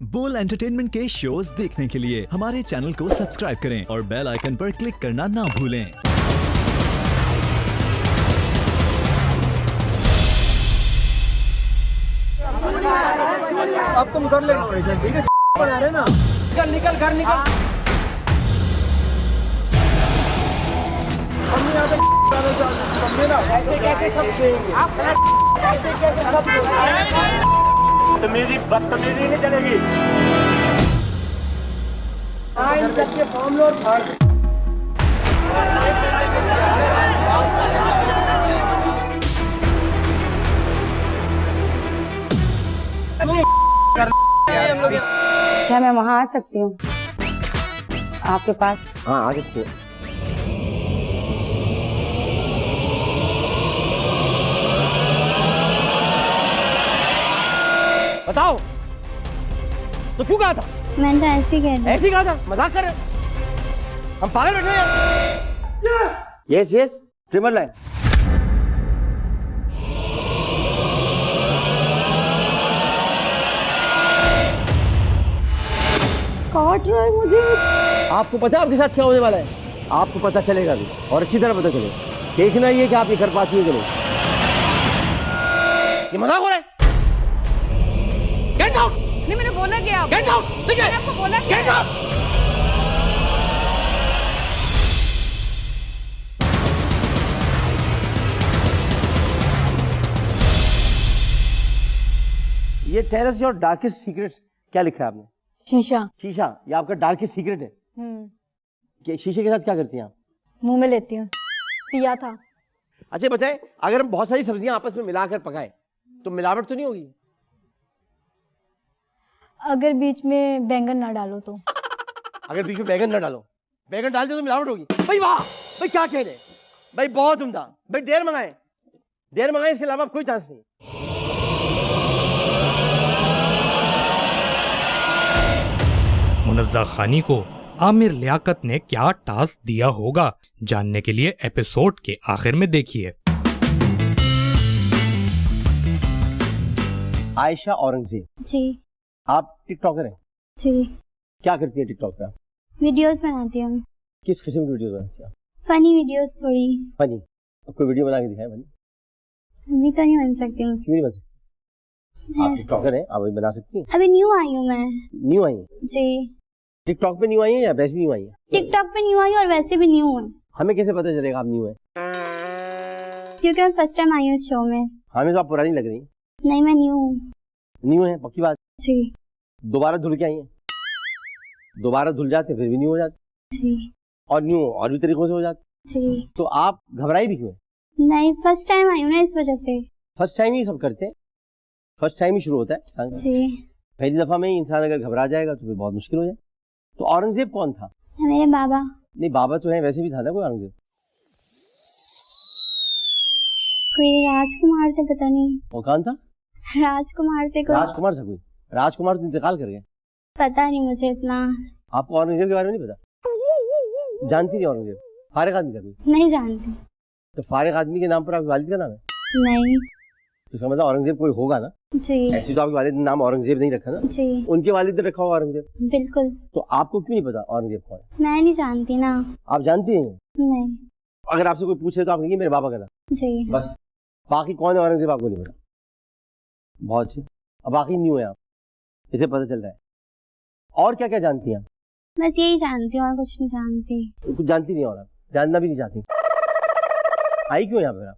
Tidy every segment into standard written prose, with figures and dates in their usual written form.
बोल एंटरटेनमेंट के शोज देखने के लिए हमारे चैनल को सब्सक्राइब करें और बेल आइकन पर क्लिक करना ना भूलें। अब तुम कर लेना वैसे, ठीक है? बना रहे ना, निकल निकल घर निकल। हम यहाँ पे समझे ना, ऐसे कैसे सब देंगे? ऐसे कैसे सब देंगे? तमीज़ी बदतमीज़ी नहीं चलेगी। इन सबके फॉर्म लो, फाड़ दो। क्या मैं वहाँ आ सकती हूँ आपके पास? हाँ आ सकते हो। बताओ तो क्यों कहा था? मैंने तो ऐसे ही कह दिया। ऐसे ही कहा था, मजाक कर रहे हैं? हम पागल बैठे हैं? Yes yes trimmer line. काट रहा है मुझे। आपको पता है आपके साथ क्या होने वाला है? आपको पता चलेगा भी और अच्छी तरह पता चलेगा। देखना ये कि आप ये कर पाती है कि नहीं। ये मजाक हो रहा है? Get out! नहीं, मैंने बोला कि आप गेट आउट! ठीक है? मैंने आपको बोला कि गेट आउट! ये tell us your darkest secret. क्या लिखा है आपने? शीशा। शीशा, ये आपका डार्केस्ट सीक्रेट है। कि शीशे के साथ क्या करती हैं आप? मुंह में लेती हूँ। पिया था। अच्छा बताएं, अगर हम बहुत सारी सब्जियां आपस में मिलाकर पकाएं तो मिलावट तो नहीं होगी? अगर बीच में बैंगन ना डालो तो। अगर बीच में बैगन न डालो, बैगन डाल दो तो मिलावट होगी। भाई वाह, भाई क्या कह रहे हैं भाई, बहुत उम्दा भाई। देर मंगाएं, इसके अलावा कोई चांस नहीं। मुनज़्ज़ा खानी को आमिर लियाकत ने क्या टास्क दिया होगा, जानने के लिए एपिसोड के आखिर में देखिए। आयशा औरंगजेब, जी आप टिकटॉकर हैं? जी, क्या करती है टिकटॉक पे आप? वीडियोस बनाती हूँ। किस किस्म की वीडियो बनाती हैं आप? फनी वीडियोस थोड़ी। फनी? अब कोई वीडियो बना के दिखाएं फनी। अभी तो नहीं बन सकती हूँ। क्यों नहीं बन सकती? आप टिकटॉकर हैं, आप अभी बना सकती हैं। अभी न्यू आई हूँ मैं। न्यू आई हैं? जी, टिकटॉक पे न्यू आई हैं या वैसे न्यू आई हैं? टिकटॉक पे न्यू आई हूँ और वैसे भी न्यू हूँ, हमें कैसे पता चलेगा आप न्यू हैं? क्योंकि मैं फर्स्ट टाइम आई हूँ इस शो में। हमें तो आप पुरानी लग रही हैं। नहीं, मैं न्यू हूँ। न्यू है पक्की बात? जी दोबारा धुल के आई हैं? दोबारा धुल जाते फिर भी न्यू हो जाते, जी और न्यू और भी तरीकों से हो जाते। जी। तो आप घबराई भी क्यों हैं? नहीं, फर्स्ट टाइम आई हूँ ना, इस वजह से। फर्स्ट टाइम ही सब करते हैं, फर्स्ट टाइम ही शुरू होता है इंसान का। जी, पहली दफा में ही इंसान अगर घबरा जाएगा तो फिर बहुत मुश्किल हो जाए। तो औरंगजेब कौन था? मेरे बाबा। नहीं बाबा तो है, वैसे भी था ना कोई औरंगजेब? कोई राजकुमार थे, पता नहीं। वो कौन था? राजकुमार थे कोई। राजकुमार था कोई? राजकुमार तो इंतकाल कर गए। पता नहीं मुझे इतना। आपको औरंगजेब के बारे में नहीं पता? जानती नहीं औरंगजेब? फारिग आदमी था कोई? नहीं जानती। तो फारिग आदमी के नाम पर आपके वालिद का नाम है? नहीं। तो इसका मतलब औरंगजेब कोई होगा ना? जी ऐसी तो आपके वालिद ने नाम औरंगजेब नहीं रखा ना? जी उनके वालिद ने रखा होगा औरंगजेब। बिल्कुल। तो आपको क्यों नहीं पता औरंगजेब कौन है? मैं नहीं जानती ना। आप जानती हैं? नहीं। अगर आपसे कोई पूछे तो आप कहेंगे मेरे बाबा का नाम, जी बस। बाकी कौन है औरंगजेब आपको नहीं पता। बहुत अच्छे। अब बाकी न्यू है आप, इसे पता चल रहा है। और क्या क्या जानती हैं आप? बस यही जानती हूँ और कुछ नहीं जानती। कुछ जानती नहीं और आप जानना भी नहीं चाहती। आई क्यों यहाँ पर आप?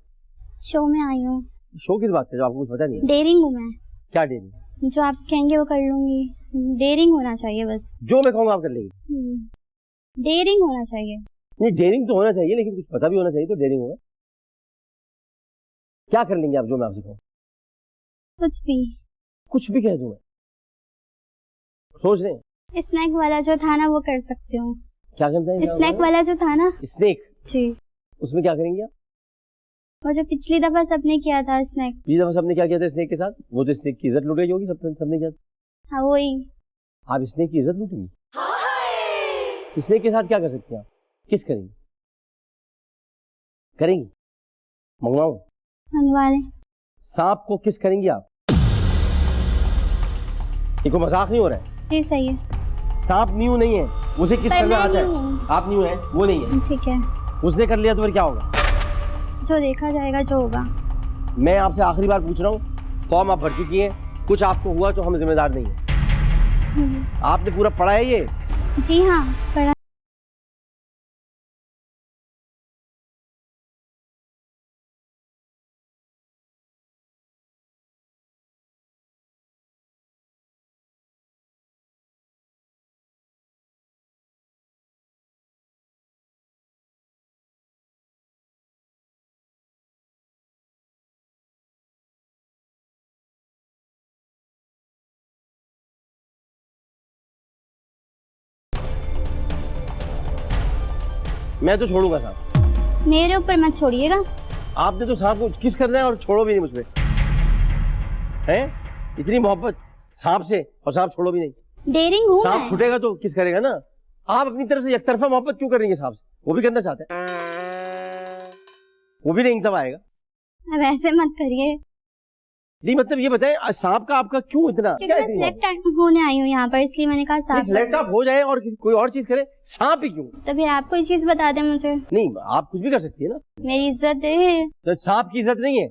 शो में आई हूँ। शो किस बात का, जो आपको कुछ पता नहीं है? डेयरिंग हूँ मैं। क्या डेयरिंग? जो आप कहेंगे वो कर लूंगी। डेयरिंग होना चाहिए बस। जो मैं कहूँगा आप कर लेंगे? डेयरिंग होना चाहिए। नहीं डेयरिंग तो होना चाहिए, लेकिन कुछ पता भी होना चाहिए तो डेयरिंग होगा। क्या कर लेंगे आप जो मैं आपसे कहूँ? कुछ भी। कुछ भी कह दूं मैं? सोच रहे हैं? स्नैक वाला जो था ना वो कर सकती हूँ। क्या करते हैं? स्नैक वाला जो था ना। स्नेक? जी। उसमें क्या करेंगे आप? वो जो पिछली दफा सबने किया था स्नैक। पिछली दफा सबने क्या किया था स्नेक के साथ? वो तो स्नेक की इज्जत लुट गई होगी, सबने किया था। हाँ वही। आप स्नेक की इज्जत लूटेंगी? स्नेक के साथ क्या कर सकती हैं आप? किस करेंगी? करेंगी? मंगवाऊं? मंगवा लें। सांप को किस करेंगी आप? ये कोई मजाक नहीं हो रहा है। जी सही है। सांप न्यू नहीं है, उसे किस पर करना मैं आता न्यू है। हूँ। आप न्यू है, वो नहीं है। ठीक है, उसने कर लिया तो फिर क्या होगा? जो देखा जाएगा जो होगा। मैं आपसे आखिरी बार पूछ रहा हूँ, फॉर्म आप भर चुकी हैं, कुछ आपको हुआ तो हम जिम्मेदार नहीं है। आपने पूरा पढ़ा है ये? जी हाँ पढ़ा। मैं तो छोड़ूंगा साहब। मेरे ऊपर मत छोड़िएगा। आपने तो सांप को किस करना है और छोड़ो भी नहीं मुझ पे, हैं? इतनी मोहब्बत सांप से और सांप छोड़ो भी नहीं। डेयरिंग हूँ सांप मैं। छूटेगा तो किस करेगा ना। आप अपनी तरफ से एक तरफा मोहब्बत क्यों कर रही है सांप से? वो भी करना चाहते हैं, वो भी नहीं तब आएगा। अब ऐसे मत करिए, नहीं मतलब ये बताएं सांप का आपका क्यों इतना क्योंकि मैं सिलेक्ट होने आई हूँ यहाँ पर, इसलिए मैंने कहा साफ। सिलेक्ट आप हो जाए और कोई और चीज करे, सांप ही क्यों? तो फिर आप कोई चीज बता दें मुझे। नहीं आप कुछ भी कर सकती है ना। मेरी इज्जत है। तो सांप की इज्जत नहीं है,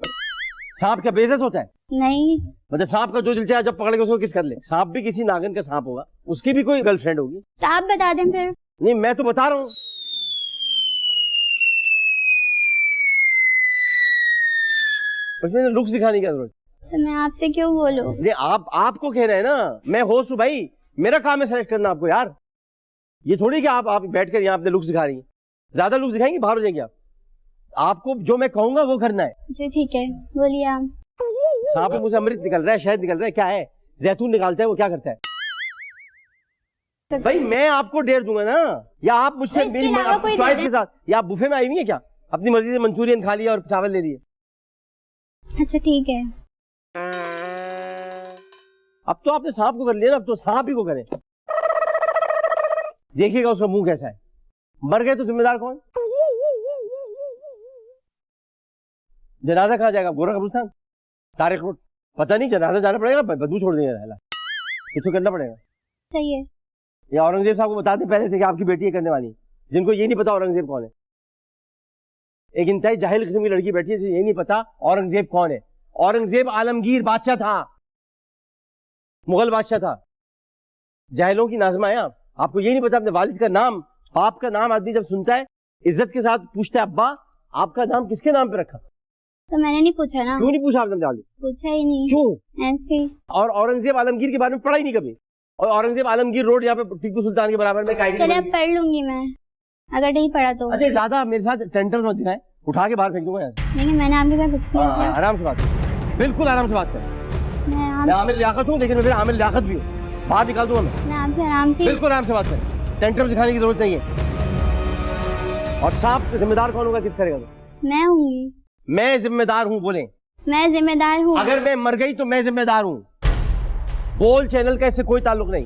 सांप क्या बेइज्जत होता है? नहीं, मतलब सांप का जो दिल चाहे जब पकड़ के उसको किस कर ले। सांप भी किसी नागिन का सांप होगा, उसकी भी कोई गर्लफ्रेंड होगी। तो आप बता दें फिर। नहीं मैं तो बता रहा हूँ। उसमें लुक्स दिखाने की जरूरत। तो मैं आपसे क्यों बोलूं? नहीं आपको कह रहे हैं ना, मैं होस्ट हूँ भाई, मेरा काम है सेलेक्ट करना आपको यार। ये थोड़ी कि आप बैठ कर यहाँ अपने लुक्स दिखा रही हैं। ज्यादा लुक्स दिखाएंगे बाहर हो जाएंगे आप। आपको जो मैं कहूंगा वो करना है। जी ठीक है, बोलिए आप। सांप में मुझे अमृत निकल रहा है, शहद निकल रहा है, क्या है? जैतून निकालता है, वो क्या करता है? भाई मैं आपको डेयर दूंगा ना, या आप मुझसे तो इसके अलावा कोई चॉइस के साथ, या आप बुफे में आई हुई है क्या? अपनी मर्जी से मंचूरियन खा लिया और चावल ले लिए। अच्छा ठीक है। अब तो आपने सांप को कर लिया ना, अब तो सांप ही को करें। देखिएगा उसका मुंह कैसा है। मर गए तो जिम्मेदार कौन? जनाजा कहाँ जाएगा? गोरा कब्रिस्तान, तारिक रोड, पता नहीं। जनाजा जाना पड़ेगा, बदबू छोड़ देंगे, रहला कुछ तो करना पड़ेगा। सही है। या औरंगजेब साहब को बता दें पहले से कि आपकी बेटी ये करने वाली है, जिनको ये नहीं पता औरंगजेब कौन है। एक इंतहाई जाहिल किस्म की लड़की बैठी है, ये नहीं पता औरंगजेब कौन है। औरंगजेब आलमगीर बादशाह था, मुगल बादशाह था। जाहिलों की नाज़मा है आप। आपको ये नहीं पता अपने वालिद का नाम, बाप का नाम आदमी जब सुनता है इज्जत के साथ पूछता है, अब्बा आपका नाम किसके नाम पे रखा? तो मैंने नहीं पूछा ना। क्यों नहीं पूछा आपने? वालिद पूछा ही नहीं। क्यों? ऐसे। और औरंगजेब आलमगीर के बारे में पढ़ा ही नहीं कभी। और औरंगजेब आलमगीर रोड यहाँ पे टीपू सुल्तान के बराबर में चले अब पढ़ लूंगी मैं, अगर नहीं पढ़ा तो। अच्छा ज्यादा मेरे साथ टेंटर मत दिखाएं, उठा के बाहर फेंक दूंगा यहाँ से। लेकिन मैंने आपके साथ कुछ नहीं किया। आराम से बात कर, बिल्कुल आराम से बात कर। मैं आमिर लियाकत हूँ, लेकिन मैं फिर आमिर लियाकत भी हूँ, बाहर निकाल दूंगा मैं आपसे आराम से। बिल्कुल आराम से बात कर, टेंटर दिखाने की जरूरत नहीं है। और सांप का जिम्मेदार कौन होगा, किस करेगा? मैं होंगी। मैं जिम्मेदार हूँ, बोले। मैं जिम्मेदार हूँ। अगर मैं मर गई तो मैं जिम्मेदार हूँ। बोल चैनल का इससे कोई ताल्लुक नहीं,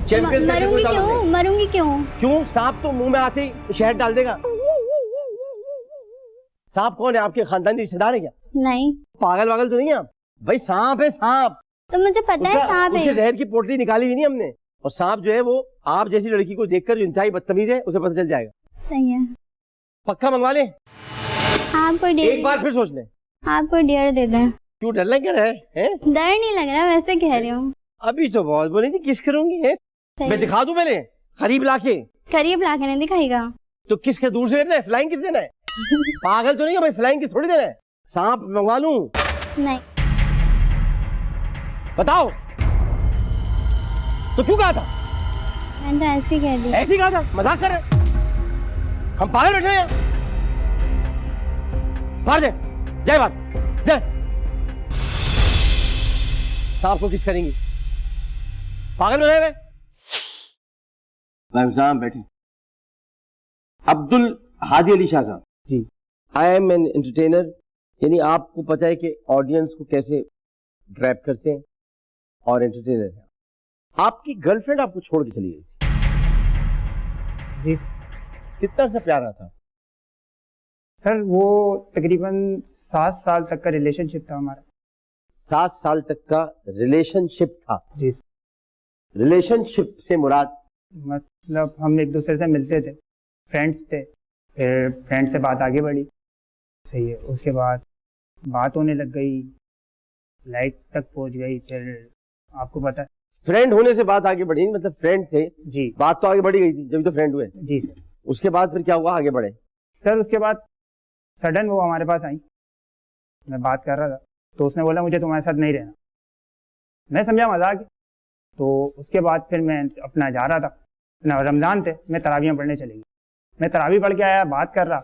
चैंपियंस का इससे कोई मरूंगी ताल्लुक क्यों? नहीं। मरूंगी क्यों? क्यों? सांप तो मुंह में आते ही शहद डाल देगा। सांप कौन है? आपके खानदानी रिश्तेदार है क्या? नहीं। पागल वागल तो नहीं है आप भाई? सांप है सांप। तो मुझे पता है सांप उसके है। जहर की पोटली निकाली हुई नहीं हमने। और सांप जो है वो आप जैसी लड़की को देखकर जो इंतहाई बदतमीज है उसे पता चल जाएगा। सही है। पक्का मंगवा ले, आप कोई डेयर, एक बार फिर सोच ले। आप कोई डेयर दे दें। क्यों डर लग रहा है? डर नहीं लग रहा, वैसे कह रही हूँ। अभी तो बहुत बोली थी किस करूंगी है? मैं दिखा दूं पहले करीब लाके? करीब लाके नहीं दिखाएगा तो किसके दूर से देना है? फ्लाइंग किस देना है? पागल तो नहीं है भाई, फ्लाइंग किस थोड़ी देना है। सांप मंगवा लूं? नहीं। बताओ तो क्यों कहा था? मैंने तो ऐसे ही कह दिया। ऐसे ही कहा था? मजाक कर रहे? हम पागल बैठे हैं? बाहर जाए, जय बात जय। सांप को किस करेंगी? पागल बने हुए? साहब बैठे। अब्दुल हादी अली शाह साहब जी। आई एम एन एंटरटेनर, यानी आपको पता है कि ऑडियंस को कैसे ग्रैब करते हैं, और एंटरटेनर है। आपकी गर्लफ्रेंड आपको छोड़ के चली गई थी जी कितना सा प्यारा था? सर, वो तकरीबन 7 साल तक का रिलेशनशिप था हमारा। 7 साल तक का रिलेशनशिप था? जी सर। रिलेशनशिप से मुराद? मतलब हम एक दूसरे से मिलते थे, फ्रेंड्स थे, फिर फ्रेंड से बात आगे बढ़ी, सही है, उसके बाद बात होने लग गई, लाइक तक पहुंच गई, फिर आपको पता है। फ्रेंड होने से बात आगे बढ़ी, मतलब फ्रेंड थे, जी बात तो आगे बढ़ी गई थी, जब तो फ्रेंड हुए। जी सर। उसके बाद फिर क्या हुआ, आगे बढ़े? सर उसके बाद सडन वो हमारे पास आई, मैं बात कर रहा था तो उसने बोला मुझे तुम्हारे साथ नहीं रहना। मैं समझा मजाक है, तो उसके बाद फिर मैं अपना जा रहा था, ना रमज़ान थे, मैं तरावियाँ पढ़ने चली गई, मैं तरावी पढ़ के आया, बात कर रहा,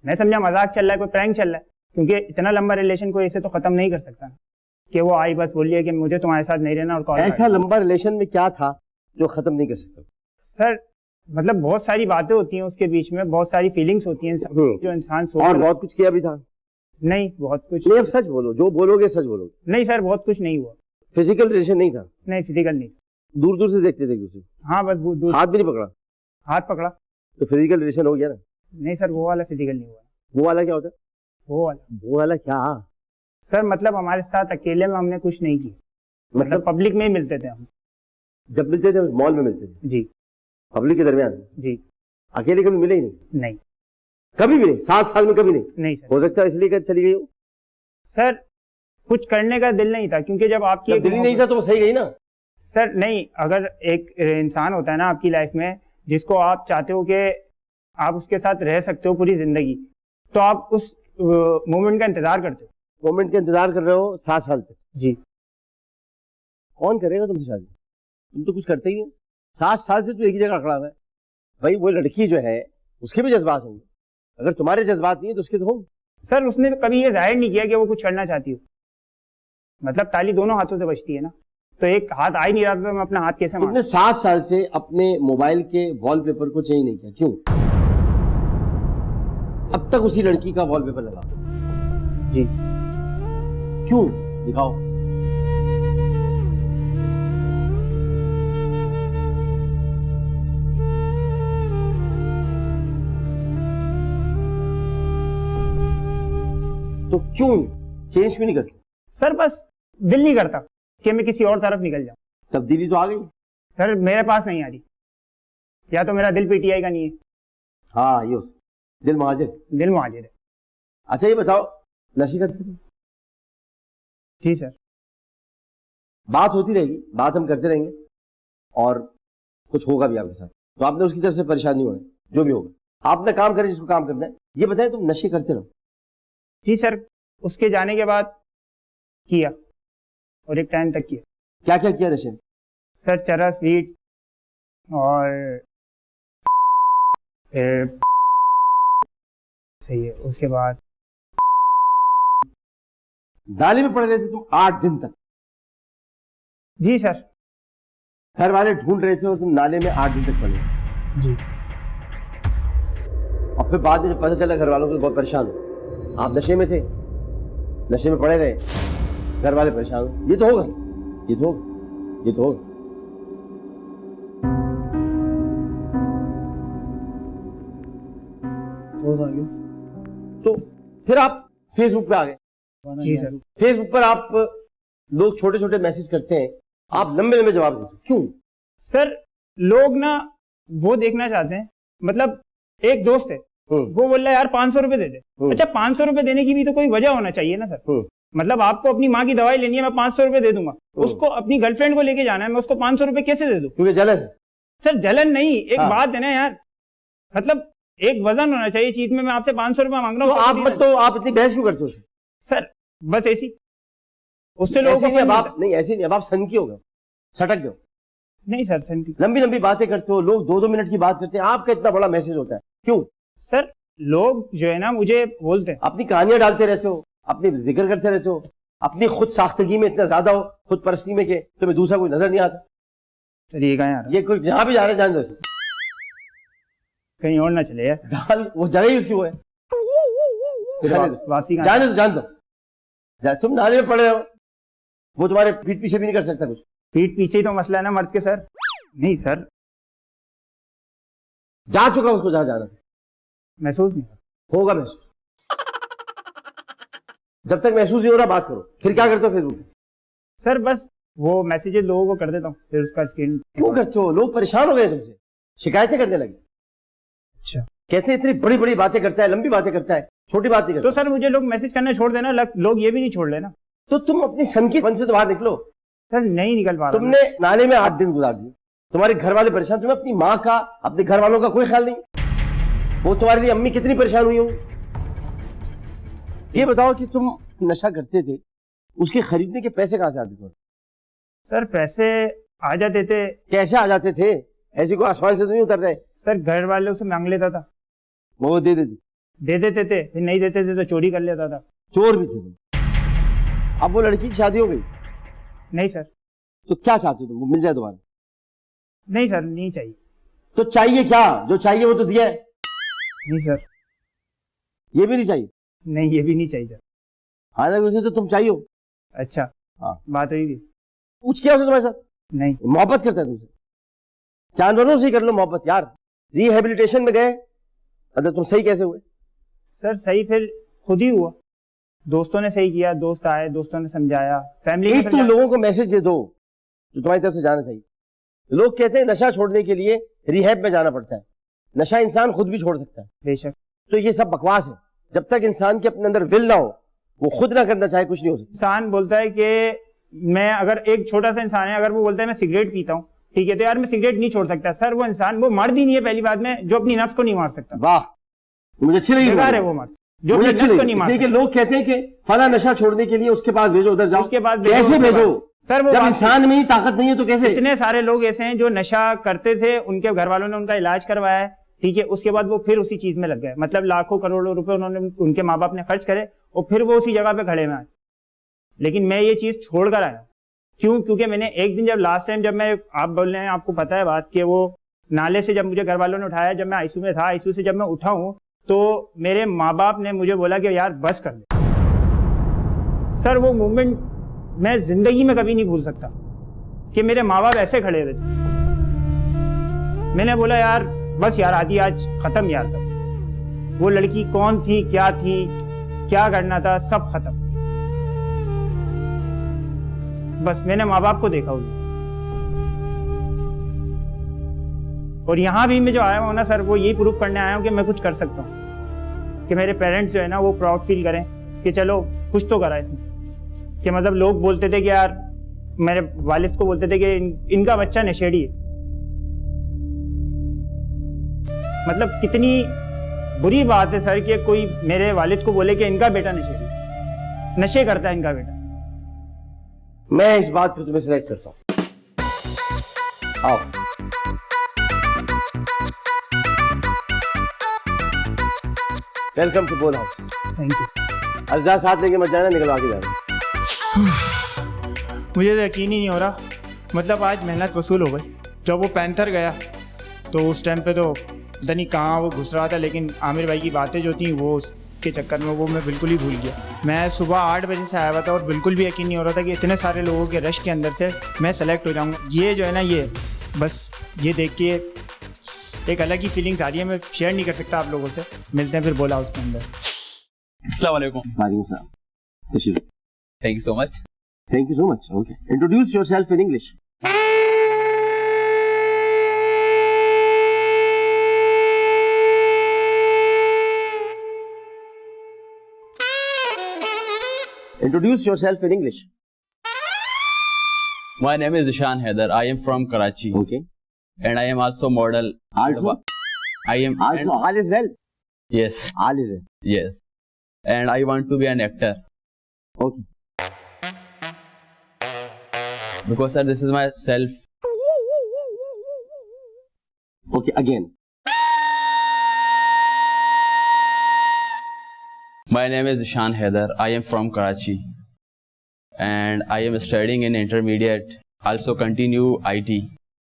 मैं समझा मजाक चल रहा है, कोई प्रैंक चल रहा है, क्योंकि इतना लंबा रिलेशन को ऐसे तो ख़त्म नहीं कर सकता कि वो आई बस बोलिए कि मुझे तुम्हारे साथ नहीं रहना और कॉल। ऐसा लंबा रिलेशन में क्या था जो खत्म नहीं कर सकता? सर मतलब बहुत सारी बातें होती हैं उसके बीच में, बहुत सारी फीलिंग्स होती हैं जो इंसान सोच। और बहुत कुछ किया भी था? नहीं, बहुत कुछ नहीं, अब सच बोलो, जो बोलोगे सच बोलोगे। नहीं सर, बहुत कुछ नहीं हुआ। फिजिकल रिलेशन नहीं था? नहीं, फिजिकल नहीं। दूर दूर से देखते थे एक दूसरे? हाँ बस दूर। हाथ भी नहीं पकड़ा? हाथ पकड़ा। तो फिजिकल रिलेशन हो गया ना? नहीं सर, वो वाला फिजिकल नहीं हुआ। वो वाला क्या होता है? वो वाला क्या? सर मतलब हमारे साथ अकेले में हमने कुछ नहीं किया, मतलब पब्लिक में ही मिलते थे हम। जब मिलते थे मॉल में मिलते थे? जी। पब्लिक के दरमियान? जी। अकेले कभी मिले ही नहीं? नहीं, कभी भी नहीं? 7 साल में कभी नहीं? नहीं सर। हो सकता है इसलिए कर चली गई हो? सर कुछ करने का दिल नहीं था, क्योंकि जब आपकी जब दिल ही नहीं था तो वो सही गई ना? सर नहीं, अगर एक इंसान होता है ना आपकी लाइफ में जिसको आप चाहते हो कि आप उसके साथ रह सकते हो पूरी जिंदगी, तो आप उस मोमेंट का इंतजार करते हो। मोमेंट का इंतजार कर रहे हो 7 साल से? जी। कौन करेगा तुमसे शादी? तुम तो कुछ करते ही नहीं। 7 साल से तो एक ही जगह खड़ा हुआ है। भाई वो लड़की जो है उसके भी जज्बात होंगे, अगर तुम्हारे जज्बात नहीं है तो उसके तो होंगे। सर उसने कभी ये जाहिर नहीं किया कि वो कुछ करना चाहती हो, मतलब ताली दोनों हाथों से बजती है ना, तो एक हाथ आ ही नहीं रहा था तो मैं अपना हाथ कैसे तुमने 7 साल से अपने मोबाइल के वॉलपेपर को चेंज नहीं किया, क्यों? अब तक उसी लड़की का वॉलपेपर लगा? जी। क्यों? दिखाओ। तो क्यों चेंज क्यों नहीं करते? सर बस दिल नहीं करता कि मैं किसी और तरफ निकल जाऊं। तब्दीली तो आ गई? सर मेरे पास नहीं आ रही, या तो मेरा दिल पीटीआई का नहीं है। हाँ, ये दिल महाजिर। दिल मुहाजिर है। अच्छा ये बताओ, नशे करते थे? जी सर। बात होती रहेगी, बात हम करते रहेंगे और कुछ होगा भी आपके साथ, तो आपने उसकी तरफ से परेशान नहीं होना, जो भी होगा आप अपना काम करें जिसको काम करना है। ये बताएं, तुम नशे करते रहो? जी सर, उसके जाने के बाद किया और एक टाइम तक किया। क्या क्या किया नशे में? सर चरस, वीट और सही है, उसके बाद नाले में पड़े रहे थे तुम 8 दिन तक? जी सर। घर वाले ढूंढ रहे थे और तुम नाले में 8 दिन तक पड़े? जी। और फिर बाद में जब पता चला घर वालों को, बहुत परेशान हो, आप नशे में थे, नशे में पड़े रहे, घर वाले परेशान हो, ये तो होगा, ये तो होगा, ये तो होगा। तो फिर आप फेसबुक पे आ गए? जी सर। फेसबुक पर आप लोग छोटे छोटे मैसेज करते हैं, आप लंबे लंबे जवाब देते हो, क्यों? सर लोग ना वो देखना चाहते हैं, मतलब एक दोस्त है वो बोल रहा है यार 500 रुपए दे दे। अच्छा 500 रुपए देने की भी तो कोई वजह होना चाहिए ना सर। मतलब आपको अपनी माँ की दवाई लेनी है, मैं 500 रुपए दे दूंगा, उसको अपनी गर्लफ्रेंड को लेके जाना है, मैं उसको 500 रुपए कैसे दे दूं? क्योंकि जलन है। सर जलन नहीं, एक हाँ। बात है ना यार, मतलब एक वजन होना चाहिए चीज में। मैं आपसे 500 रुपए मांग रहा हूँ तो आप इतनी बहस क्यों करते हो सर? बस ऐसी उससे लोगों ऐसे को नहीं, अब आप नहीं, ऐसे नहीं, अब आप सनकी हो गए, सटक गए। नहीं सर, सनकी लंबी लंबी बातें करते हो, लोग 2-2 मिनट की बात करते हैं, आपका इतना बड़ा मैसेज होता है, क्यों? सर लोग जो है ना मुझे बोलते हैं, अपनी कहानियां डालते रहते हो, अपनी जिक्र करते रहते हो, अपनी खुद साख्तगी में इतना ज्यादा हो, खुद परस्ती में के तुम्हें दूसरा कोई नजर नहीं आता। चलिए कहाँ यार, ये कोई जहां भी जा रहे जान दो, कहीं और ना चले यार, जहां भी वो जगह ही उसकी वो है, वापसी जान दो। तुम नाले में पड़े हो, वो तुम्हारे पीठ पीछे भी नहीं कर सकता कुछ। पीठ पीछे ही तो मसला है ना मर्द के सर। नहीं सर, जा चुका उसको जहां जाना था, महसूस नहीं होगा महसूस। जब तक महसूस नहीं हो रहा बात करो। फिर क्या करते हो फेसबुक पे? सर? बस वो मैसेजेस लोगों को कर देता हूँ, फिर उसका स्क्रीन। क्यों करते हो? लोग परेशान हो गए तुमसे, शिकायतें करने लगे। अच्छा, कहते हैं इतनी बड़ी बड़ी बातें करता है, लंबी बातें करता है, छोटी बात नहीं तो करता। सर मुझे लोग मैसेज करना छोड़ देना, लोग ये भी नहीं छोड़ लेना। तो तुम अपनी सन की मन से तो बाहर निकलो। सर नहीं निकल पा रहा। तुमने नाले में 8 दिन गुजार दिए, तुम्हारे घर वाले परेशान, तुम्हें अपनी माँ का, अपने घर वालों का कोई ख्याल नहीं। वो तुम्हारे लिए अम्मी कितनी परेशान हुई होंगी। ये बताओ कि तुम नशा करते थे, उसके खरीदने के पैसे कहाँ से आते थे? सर पैसे आ जाते थे। कैसे आ जाते थे? ऐसे कोई आसमान से तो नहीं उतर रहे। सर घर वालों से मांग लेता था, वो दे देते। दे देते थे, फिर नहीं देते थे तो चोरी कर लेता था। चोर भी थे तुम। अब वो लड़की की शादी हो गई, नहीं सर, तो क्या चाहते हो तुम? वो मिल जाए दोबारा? नहीं सर, नहीं चाहिए। तो चाहिए क्या? जो चाहिए वो तो दिया है। नहीं सर, ये भी नहीं चाहिए? नहीं ये भी नहीं चाहिए सर। हालांकि उसे तो तुम चाहिए हो। अच्छा, हाँ। बात हुई थी? पूछ किया उसे तुम्हारे साथ? नहीं। मोहब्बत करता है तुमसे? जानवरों से ही कर लो मोहब्बत यार। रिहेबिलिटेशन में गए, मतलब तुम सही कैसे हुए? सर सही फिर खुद ही हुआ, दोस्तों ने सही किया, दोस्त आए, दोस्तों ने समझाया, फैमिली ने एक तुम समझाया। लोगों को मैसेज दे दो जो तुम्हारी तरफ से जाना चाहिए। लोग कहते हैं नशा छोड़ने के लिए रिहैब में जाना पड़ता है, नशा इंसान खुद भी छोड़ सकता है। बेशक। तो ये सब बकवास है। जब तक इंसान के अपने अंदर विल ना हो, वो खुद ना करना चाहे, कुछ नहीं हो सकता। इंसान बोलता है कि मैं, अगर एक छोटा सा इंसान है, अगर वो बोलता है मैं सिगरेट पीता हूँ, ठीक है, तो यार मैं सिगरेट नहीं छोड़ सकता। सर वो इंसान, वो मर्द ही नहीं है पहली बात में, जो अपनी नफ्स को नहीं मार सकता। वाह, मुझे अच्छी लगी। बेकार है वो मर्द जो मुझे अपनी अच्छी नफ्स को लगी, नहीं मार इसलिए कि सकता। लोग कहते हैं कि फला नशा छोड़ने के लिए उसके पास भेजो, उधर जाओ। उसके बाद कैसे भेजो? सर वो जब बात- इंसान में ही ताकत नहीं है तो कैसे? इतने सारे लोग ऐसे हैं जो नशा करते थे, उनके घर वालों ने उनका इलाज करवाया है, ठीक है, उसके बाद वो फिर उसी चीज में लग गए, मतलब लाखों करोड़ों रुपए उन्होंने, उनके माँ बाप ने खर्च करे और फिर वो उसी जगह पे खड़े में आए। लेकिन मैं ये चीज छोड़ कर आया। क्यों? क्योंकि मैंने एक दिन, जब लास्ट टाइम, जब मैं, आप बोल रहे हैं, आपको पता है बात, कि वो नाले से जब मुझे घर वालों ने उठाया, जब मैं आईसीयू में था, आईसीयू से जब मैं उठा हूं, तो मेरे माँ बाप ने मुझे बोला कि यार बस कर दे। सर वो मोमेंट मैं जिंदगी में कभी नहीं भूल सकता कि मेरे माँ बाप ऐसे खड़े हुए थे। मैंने बोला यार बस यार, आदि आज खत्म यार सब। वो लड़की कौन थी, क्या थी, क्या करना था, सब खत्म। बस मैंने माँ बाप को देखा उन्हें। और यहां भी मैं जो आया हूं ना सर, वो यही प्रूफ करने आया हूं कि मैं कुछ कर सकता हूं, कि मेरे पेरेंट्स जो है ना वो प्राउड फील करें कि चलो कुछ तो करा इसने। कि मतलब लोग बोलते थे कि यार, मेरे वालिद को बोलते थे कि इनका बच्चा नशेड़ी है। मतलब कितनी बुरी बात है सर कि कोई मेरे वालिद को बोले कि इनका बेटा नशेड़ी है, नशे करता है इनका बेटा। मैं इस बात पे तुम्हें सिलेक्ट करता हूं। आओ। वेलकम टू बोल हाउस। Thank you. अज्जा साथ लेके मत जाना, निकलवा के जाना। मुझे तो यकीन ही नहीं हो रहा, मतलब आज मेहनत वसूल हो गई। जब वो पैंथर गया तो उस टाइम पे तो पता नहीं कहाँ वो घुस रहा था, लेकिन आमिर भाई की बातें जो थी वो उसके चक्कर में वो मैं बिल्कुल ही भूल गया। मैं सुबह 8 बजे से आया हुआ था और बिल्कुल भी यकीन नहीं हो रहा था कि इतने सारे लोगों के रश के अंदर से मैं सेलेक्ट हो जाऊँगा। ये जो है ना, ये बस ये देख के एक अलग ही फीलिंग्स आ रही है, मैं शेयर नहीं कर सकता आप लोगों से। मिलते हैं फिर बोला उसके अंदर। अस्सलाम वालेकुम। वालेकुम सलाम। तशरीफ। Thank you so much. Thank you so much. Okay. Introduce yourself in English. Introduce yourself in English. My name is Ishan Haider. I am from Karachi. Okay. And I am also model. Also? I am Also, all is well. yes. All is well. Yes. And I want to be an actor. Okay. Because sir, this is my self. Okay, again. My name is Ishan Haider. I am from Karachi. And I am studying in intermediate. Also continue IT.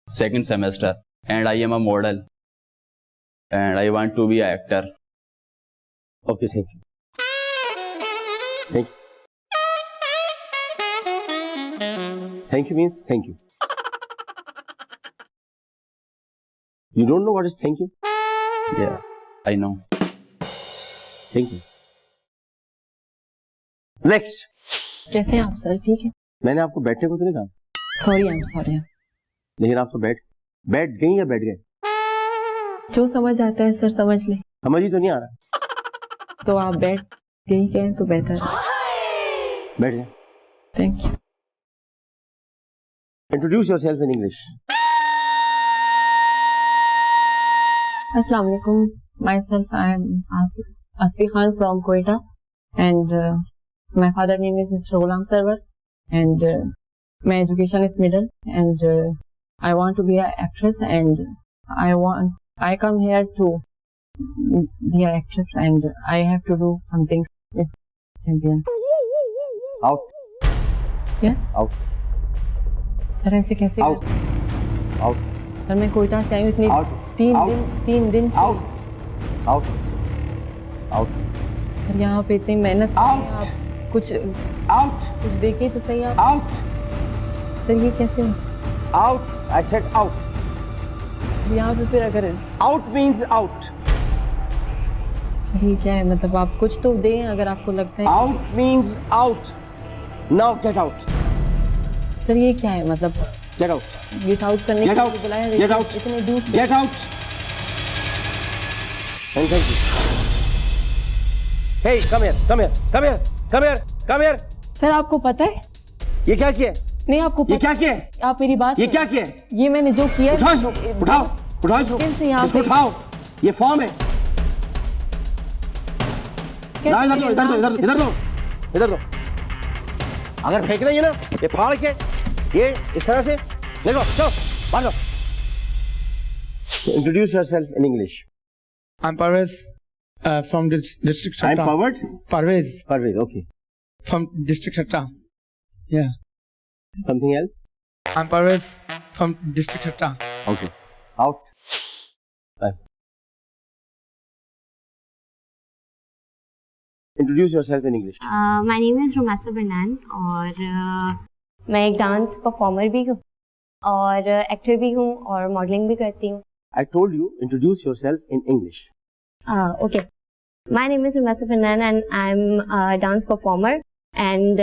Second semester. And I am a model. And I want to be an actor. Okay, thank you. Thank you. Thank you means thank you. You don't know what is thank you? Yeah, I know. Thank you. Next. कैसे हैं आप sir? ठीक है। मैंने आपको बैठने को तो नहीं कहा। Sorry I am sorry. लेकिन आप तो बैठ गई या बैठ गए? जो समझ आता है सर समझ ले। समझ ही तो नहीं आ रहा। तो आप बैठ गई कहें तो बेहतर। बैठ गए। Thank you. Introduce yourself in English. अस्सलाम वालेकुम। My self I am Asfi Khan from Quetta and my father name is mister Ghulam Sarwar and my education is middle and I want to be an actress and I come here to be an actress and I have to do something with champion. Out. Yes. Out. Sir ऐसे कैसे Out. Out. Sir मैं कोयटा से आई हूँ इतनी Out. तीन दिन से। Out. Out. Out. Sir यहाँ पे इतनी मेहनत से Out. आप कुछ Out. देखे तो सही आप। Out. सर ये कैसे Out. I said out. यहाँ पे फिर अगर Out means out. सर ये क्या है मतलब आप कुछ तो दें अगर आपको लगता है। Out means out. Now get out. Sir ये क्या है मतलब Get out. गेट आउट करने Get के out. लिए बुलाया Get out. इतने दूर से। Get out. And thank you. Hey, come here. Come here. Come here. Come here. Come here. Sir आपको पता है ये क्या किया? नहीं आपको ये पता क्या किया? आप मेरी बात ये सुनो। क्या किया? ये मैंने जो किया उठाओ इसको. उठाओ. उठाओ इसको. मुश्किल से यहाँ इसको पे- उठाओ. ये फॉर्म है. कैसे ना इधर दो. इधर दो. नाम इधर इधर दो. इधर दो. अगर फेंक रही है ना ये फाड़ के ये इस तरह से देखो. चलो बाहर जाओ. Introduce yourself in English. I'm Parvez from district I'm Chhatta. Pawad. Parvez Parvez. Okay. from district Chhatta. Yeah. Something else? I'm Parvez from district Chhatta. Okay. Out. Bye. Introduce yourself in English. My name is Rumasa Banan और मैं एक dance performer भी हूँ और actor भी हूँ और modelling भी करती हूँ। I told you introduce yourself in English. Okay my name is Rumasa Banan and I am dance performer and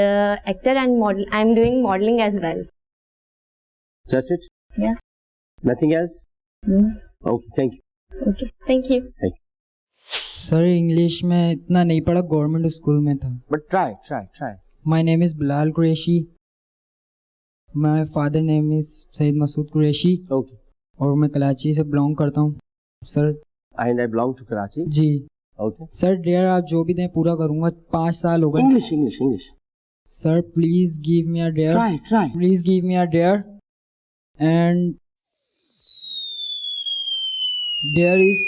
actor and model I am doing modelling as well. That's it? Yeah. Nothing else? Okay. Thank you. Okay thank you. Thank you. Sir English में इतना नहीं पढ़ा, government school में था। But try. My name is Bilal Qureshi, my father name is Saeed Masood Qureshi Okay. और मैं कराची से belong करता हूँ। Sir And I belong to Karachi. जी Okay. सर डेयर आप जो भी दें पूरा करूँगा। 5 साल हो गए। English. Sir please give me a dare, Try. Please give me a dare and dare is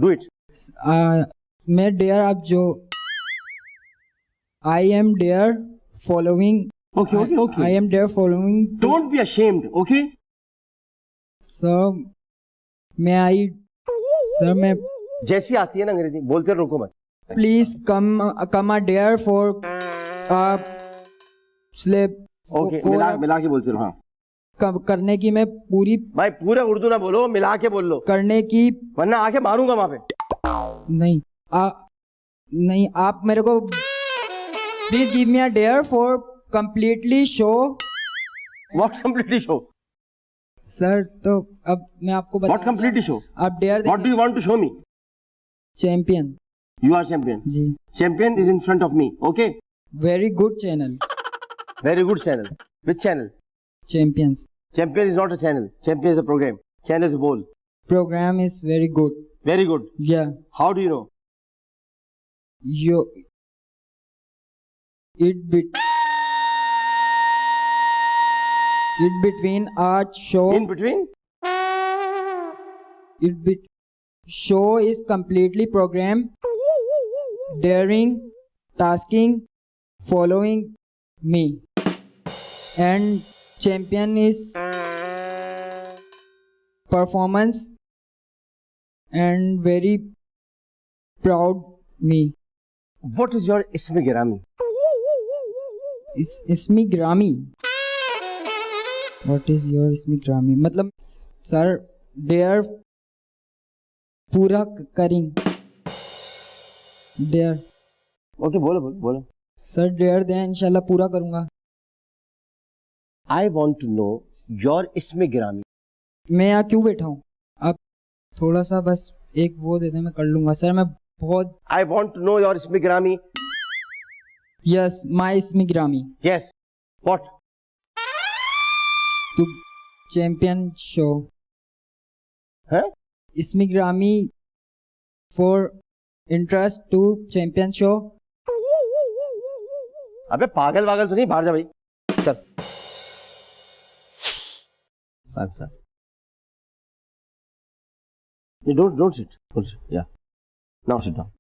Do it. मैं डेयर आप जो I am dare following Okay. I am dare following Don't be ashamed. Okay. Sir मैं जैसी आती है ना अंग्रेजी बोलते रुको मत. Please come a dare for slap Okay. मिला के बोलते रहो. हाँ. करने की मैं पूरी भाई पूरा उर्दू ना बोलो, मिला के बोल लो, करने की वरना आके मारूंगा वहां पे. नहीं आप मेरे को please give me a dare for completely show. What completely show? Sir तो अब मैं आपको बता What completely show? आप dare What do you want to show me? Champion. You are champion. जी. Champion is in front of me. Okay. Very good channel. Very good channel. Which channel? Champions. Champion is not a channel. Champion is a program. Channel is a bowl. Programme is very good. Very good. या How do you know? you it between art show In between? show is completely program daring tasking following me and champion is performance and very proud me. What is your ismi girami? इसमी ग्रामी. What is your इसमी ग्रामी मतलब sir dare पूरा करें. Dare Okay, बोलो. Sir dare दें इंशाल्लाह पूरा करूँगा. I want to know your isme गिरामी. मैं यहाँ क्यों बैठा हूँ? आप थोड़ा सा बस एक वो दे दें, मैं कर लूंगा सर. मैं बहुत. I want to know your isme गिरामी. यस, माई इसमी ग्रामी. Yes. What? To champion show. हैं? इसमी ग्रामी for interest to champion show. अबे पागल वागल तो नहीं, बाहर जा भाई. चल. अच्छा. Don't sit. Don't sit. Yeah. Now sit down.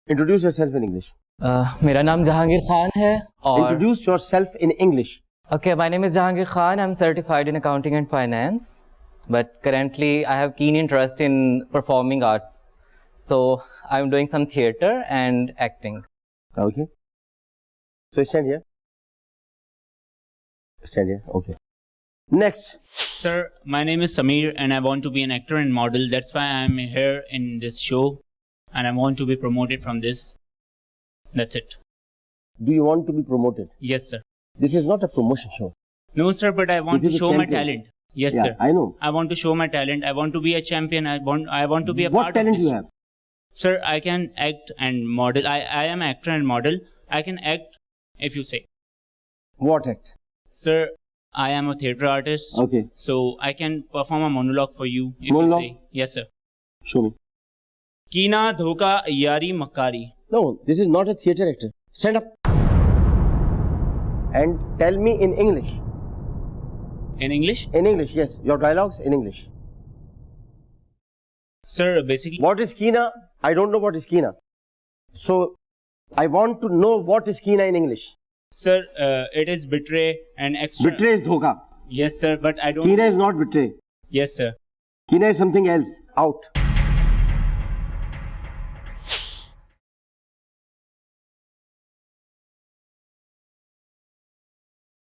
Introduce yourself in English. मेरा नाम जहांगीर खान है और Introduce yourself in English. Okay, my name is Jahangir Khan. I'm certified in accounting and finance, but currently I have keen interest in performing arts. So I'm doing some theater and acting. Okay. So stand here. Stand here. Okay. Next. Sir, my name is Sameer and I want to be an actor and model. That's why I'm here in this show and I want to be promoted from this. That's it. Do you want to be promoted? Yes, sir. This is not a promotion show. No, sir, but I want This to is a show my champion. talent. Yes, Yeah, sir. I know. I want to show my talent. I want to be a champion. I want to be a What part talent of this. you have? Sir, I can act and model. I am an actor and model. I can act if you say. What act? Sir, I am a theatre artist. Okay. So I can perform a monologue for you if Monologue? you say. Yes, sir. Show me. Keena, dhoka, yari, makari. No, this is not a theatre actor. Stand up. And tell me in English. In English? In English, yes. Your dialogues in English. Sir, basically. What is Keena? I don't know what is Keena. So, I want to know what is Keena in English. Sir, it is betray and extra. Betray is dhoka. Yes, sir, but I don't. Keena is not betray. Yes, sir. Keena is something else. Out.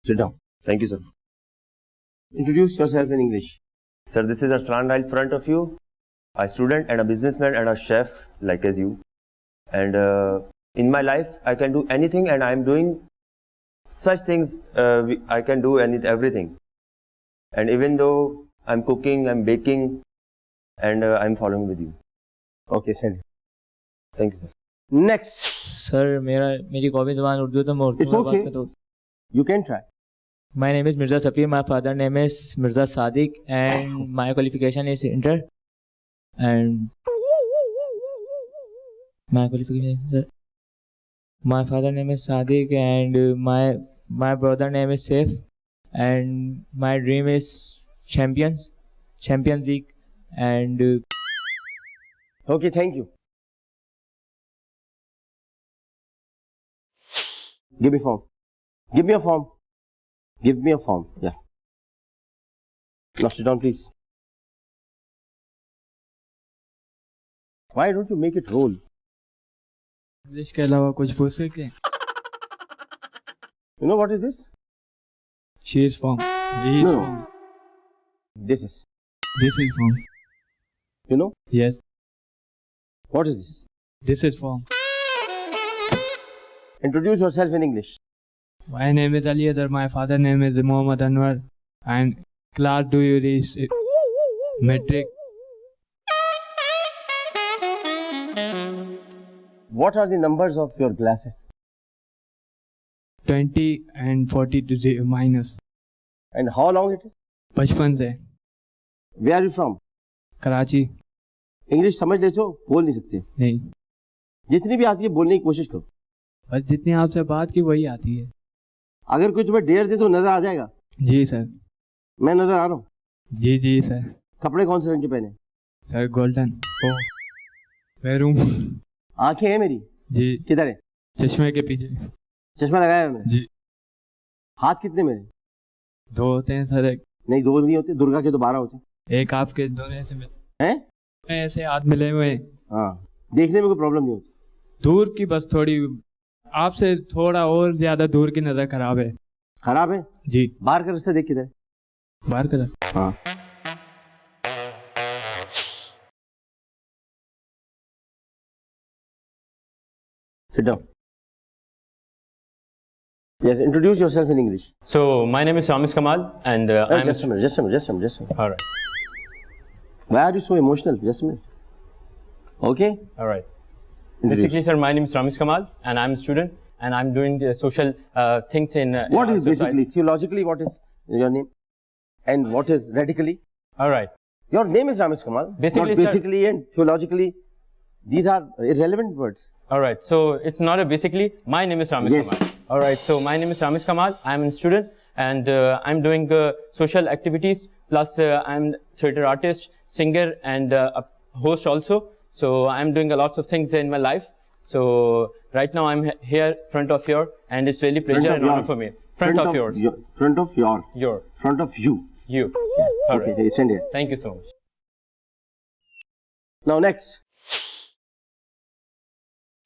Sit down. Thank you, sir. Introduce yourself in English. Sir, this is Arslan right in front of you, a student and a businessman and a chef like as you. And in my life, I can do anything and I am doing such things. I can do everything. And even though I'm cooking, I'm baking, and I'm following with you. Okay, send. Thank you, sir. Next. Sir, मेरी कौमी ज़बान उर्दू तो मैं Urdu It's में okay. बात करूँ. You can try. My name is Mirza Safir. My father name is Mirza Sadiq, and my qualification is inter. And my qualification is inter. My father name is Sadiq, and my brother name is Saif, and my dream is Champions League, and. Okay, thank you. Give me form. Give me a form. Give me a form. Yeah. Now sit down, please. Why don't you make it roll? English के अलावा कुछ पूछ सकते हैं? You know what is this? She is from. He is No. from. This is. This is from. You know? Yes. What is this? This is from. Introduce yourself in English. My name is Ali Adar. My father name is Muhammad Anwar. And class do you reach metric? What are the numbers of your glasses? 20 and 40 to the minus. And how long it is? बचपन से. Where are you from? Karachi. English समझ लेते हो, बोल नहीं सकते. नहीं. जितनी भी आती है बोलने की कोशिश करो. बस जितनी आपसे बात की वही आती है. अगर कोई तुम्हें डेयर दे तो नजर आ जाएगा. जी सर. मैं नजर आ रहा हूँ. जी जी सर. कपड़े कौन से रंग के पहने? Sir golden. ओ मैरून. आंखें हैं मेरी. जी. किधर है? चश्मे के पीछे. चश्मा लगाया है मैंने. जी. हाथ कितने मेरे? 2 होते हैं सर. एक नहीं 2 नहीं होते, दुर्गा के तो 12 होते. एक आपके दोनों ऐसे मिले हैं? ऐसे हाथ मिले हुए. हाँ, देखने में कोई प्रॉब्लम नहीं होती. दूर की बस थोड़ी आपसे थोड़ा और ज्यादा दूर की नजर खराब है. खराब है? जी. बाहर का रास्ता देख किधर? बाहर का रास्ता. हाँ. Sit down. Yes, introduce yourself in English. So my name is Ramesh Kamal, and I'm Just a minute. all right. Why are you so emotional? Just a minute. Okay. All right. Introduce. Basically, sir, my name is Ramesh Kamal, and I'm a student, and I'm doing social things in. What is society. basically theologically? What is your name? And what is radically? All right. Your name is Ramesh Kamal. Basically, not sir- basically and theologically. These are irrelevant words. All right. So it's not a basically. My name is Ramesh Yes. Kamal. All right. So my name is Ramesh Kamal. I'm a student, and I'm doing social activities. Plus, I'm theater artist, singer, and a host also. So I'm doing a lots of things in my life. So right now I'm here front of your, and it's really pleasure and honor for me. Front of yours. Front of your. Your. Front of you. You. All Okay. right. Stand here. Thank you so much. Now next.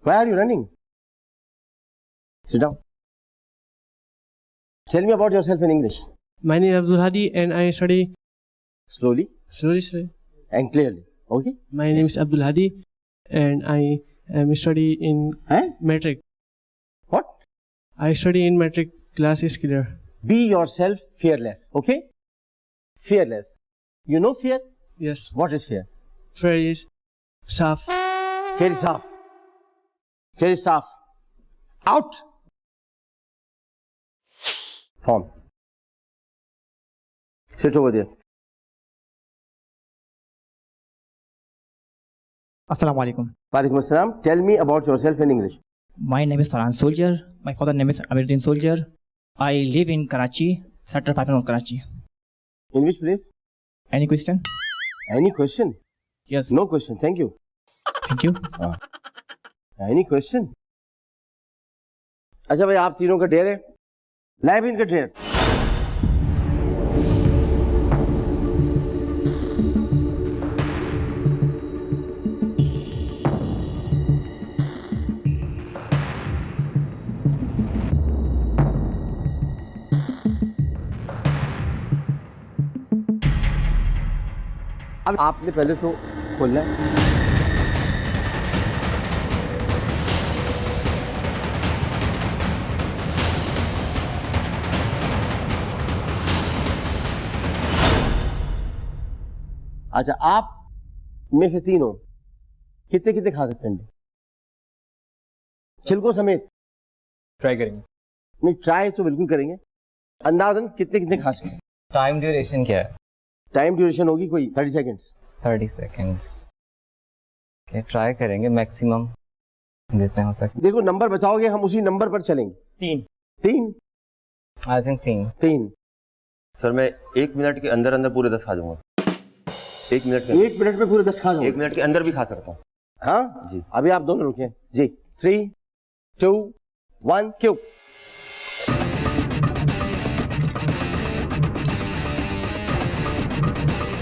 Why are you running? Sit down. Tell me about yourself in English. My name is Abdul Hadi and I study Slowly sir. and clearly. Okay. My name is Abdul Hadi and I am study in metric. What? I study in metric. Class is clear. Be yourself fearless. Okay. Fearless. You know fear? Yes. What is fear? Fear is saf. Fear is soft. Fear is soft. Out. Form. Sit over there. Assalamu alaikum. Walaikum assalam. Tell me about yourself in English. My name is Farhan Soldier. My father name is Amiruddin Soldier. I live in Karachi, Sector 5 North Karachi. In which place? Any question? Any question? Yes. No question. Thank you. Thank you. Any question? अच्छा भाई आप तीनों का ढेर है live इनका ढेर अब आपने पहले तो खोलना है अच्छा आप में से तीनों कितने कितने खा सकते हैं छिलकों समेत ट्राई करेंगे नहीं ट्राई तो बिल्कुल करेंगे अंदाजन कितने कितने खा सकते हैं टाइम ड्यूरेशन क्या है टाइम ड्यूरेशन होगी कोई 30 सेकंड्स 30 सेकंड्स ओके ट्राई करेंगे मैक्सिमम जितने हो सके देखो नंबर बचाओगे हम उसी नंबर पर चलेंगे तीन आई थिंक तीन सर मैं 1 मिनट के अंदर अंदर पूरे 10 खा जाऊंगा 1 मिनट में पूरे 10 खा जाऊंगा 1 मिनट के अंदर भी खा सकता हूँ हाँ जी अभी आप दोनों रुके जी 3 2 1 क्यों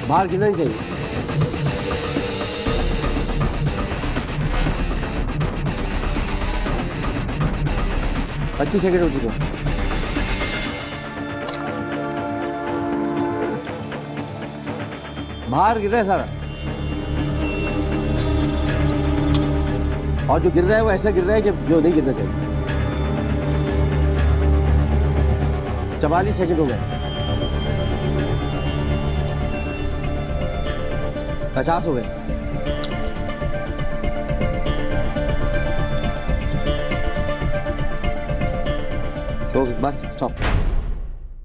बाहर गिरना नहीं चाहिए पच्चीस सेकंड हो चुके हैं बाहर गिर रहा है सारा और जो गिर रहा है वो ऐसा गिर रहा है कि जो नहीं गिरना चाहिए 44 सेकंड हो गए 50 हो गए तो बस स्टॉप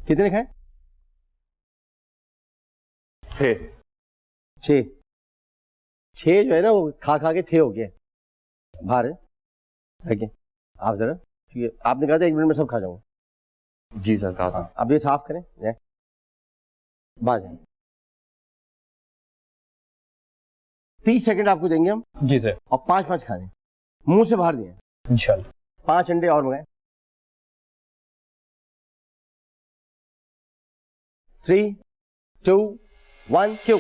कितने खाए 6 जो है ना वो खा खा के 6 हो गए बाहर है ठीक है आप जरा ठीक है आपने कहा था 1 मिनट में सब खा जाऊंगा जी सर कहा था अब ये साफ करें बाहर जाए 30 सेकंड आपको देंगे हम जी सर और 5 खाने मुंह से बाहर दिए इंशाल्लाह 5 अंडे और मंगाए 3 2 1 क्यों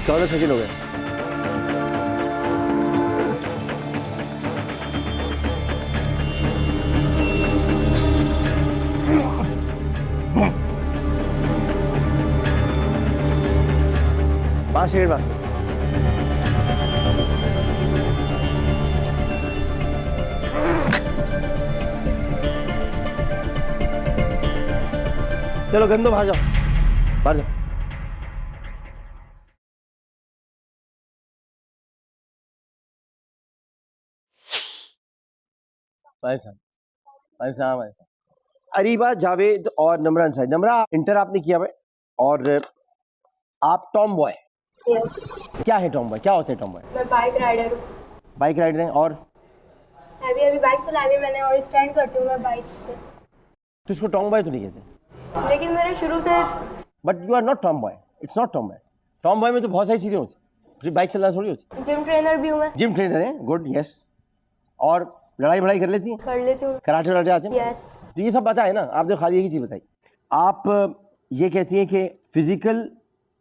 चौदह सेकंड हो गए 5 सेकंड बाद। चलो गंदो बाहर जाओ, बाहर जाओ। अरीबा जावेद और नम्रा अंसारी। नम्रा इंटर आपने किया है और आप टॉम बॉय। यस। क्या है टॉम बॉय, क्या होता है टॉम बॉय? मैं बाइक राइडर हूँ। बाइक राइडर है और अभी बाइक चलाई हुई मैंने और स्टैंड करती हूँ मैं बाइक पे। तो इसको टॉम बॉय तो नहीं कहते। लेकिन मेरे शुरू से। But you are not tomboy, it's not tomboy. Tomboy में तो बहुत सारी चीजें होती, फिर बाइक चलाना थोड़ी होती। जिम ट्रेनर भी हूँ मैं। जिम ट्रेनर है, गुड, यस। और लड़ाई बड़ाई कर लेती हैं? कर लेती हूँ। कराटे वराटे आते हैं? यस। तो ये सब पता है ना, आपने खाली एक ही चीज़ बताई। आप ये कहती हैं कि फिजिकल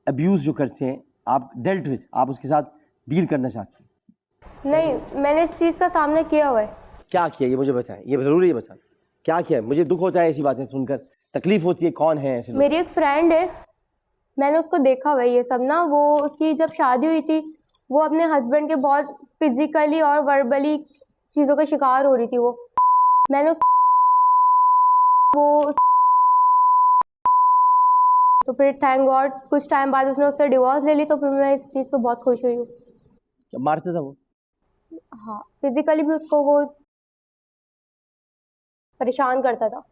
अब्यूज़ जो करते हैं आप डेल्ट विद, आप उसके साथ डील करना चाहती हैं। नहीं, मैंने इस चीज़ का सामना किया हुआ है। क्या किया ये मुझे बताएं, ये ज़रूरी है बताएं क्या किया है। मुझे दुख होता है ऐसी बातें सुनकर, तकलीफ होती है। कौन है ऐसे लोग? मेरी एक फ्रेंड है, मैंने उसको देखा हुआ है ये सब ना। वो उसकी जब शादी हुई थी वो अपने हस्बैंड के बहुत फिजिकली और वर्बली चीज़ों का शिकार हो रही थी। मैंने तो फिर थैंक गॉड कुछ टाइम बाद उसने उससे डिवोर्स ले ली, तो फिर मैं इस चीज़ पे बहुत खुश हुई हूँ। मारते था वो? हाँ, फिजिकली भी उसको वो परेशान करता था।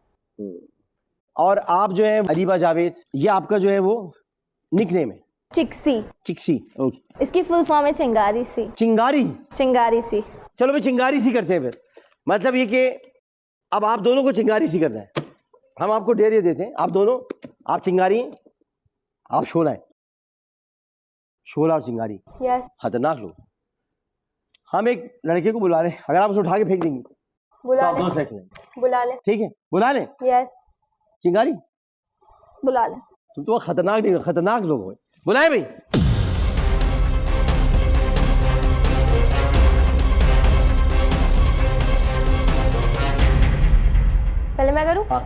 और आप जो है अरीबा जावेद, ये आपका जो है वो निकनेम है? चिक्सी। चिक्सी, ओके। इसकी फुल फॉर्म है चिंगारी सी। चिंगारी? चिंगारी सी। चलो भाई चिंगारी सी करते हैं फिर। मतलब ये कि अब आप दोनों को चिंगारी सी करना है। हम आपको डेयर देते हैं, आप दोनों, आप चिंगारी हैं, आप शोला है। शोला और चिंगारी यस। खतरनाक लोग। हम एक लड़के को बुला रहे हैं, अगर आप उसे उठा के फेंक देंगे तो आप 2 सेकंड लेंगे। बुला ले। ठीक है, बुला लें। यस। चिंगारी बुला ले। तुम तो खतरनाक नहीं, खतरनाक लोग हो। बुलाए भाई। पहले मैं करूं? हाँ।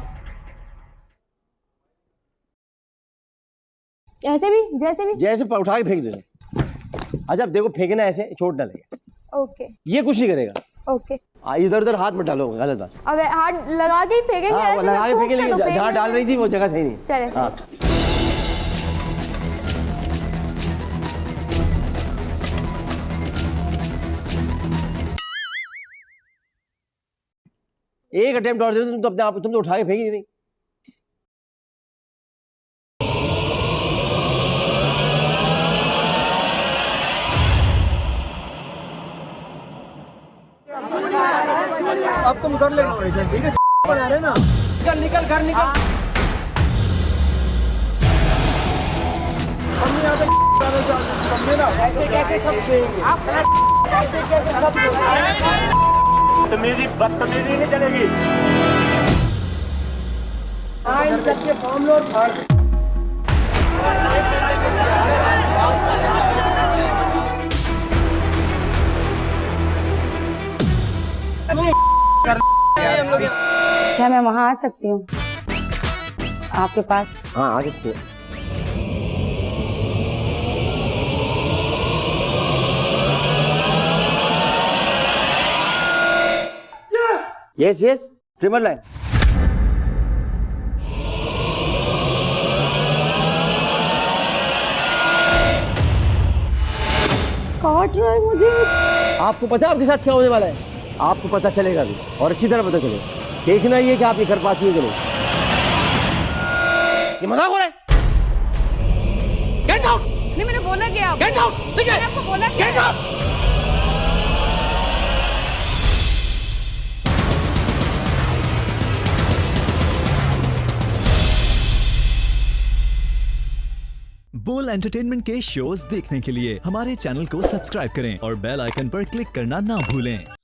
ऐसे भी, जैसे भी, जैसे उठा के फेंक दो। अच्छा अब देखो, फेंकना ऐसे चोट ना लगे। ओके। ये कुछ नहीं करेगा। ओके। इधर उधर हाथ मत डालो, गलत बात। अब हाथ लगा के ही फेंकेंगे। हाँ, ऐसे लगा के मैं फेंकेंगे, फूंक से तो जहाँ डाल रही थी वो जगह सही नहीं। चले। हाँ। एक अटेम्प्ट और दे दो, तुम तो अपने आप, तुम तो उठा के फेंकी नहीं। अब तुम कर लेना वैसे, ठीक है? बना रहे ना, निकल निकल घर निकल। हम यहाँ पे समझे ना, ऐसे कैसे सब देंगे? ऐसे कैसे सब देंगे? तमीज़ी बदतमीज़ी नहीं चलेगी। इन सबके फॉर्म लो। क्या मैं वहाँ आ सकती हूँ आपके पास? हाँ आ सकती है। Yes yes, trimmer line. काट रहा है मुझे। आपको पता है आपके साथ क्या होने वाला है? आपको पता चलेगा भी, और अच्छी तरह पता चलेगा। देखना ये कि आप ये कर पाती है कि नहीं। ये मजाक हो रहा है। Get out. नहीं, मैंने बोला क्या? Get out. मैंने आपको बोला क्या? Get out. बोल एंटरटेनमेंट के शोज देखने के लिए हमारे चैनल को सब्सक्राइब करें और बेल आइकन पर क्लिक करना ना भूलें।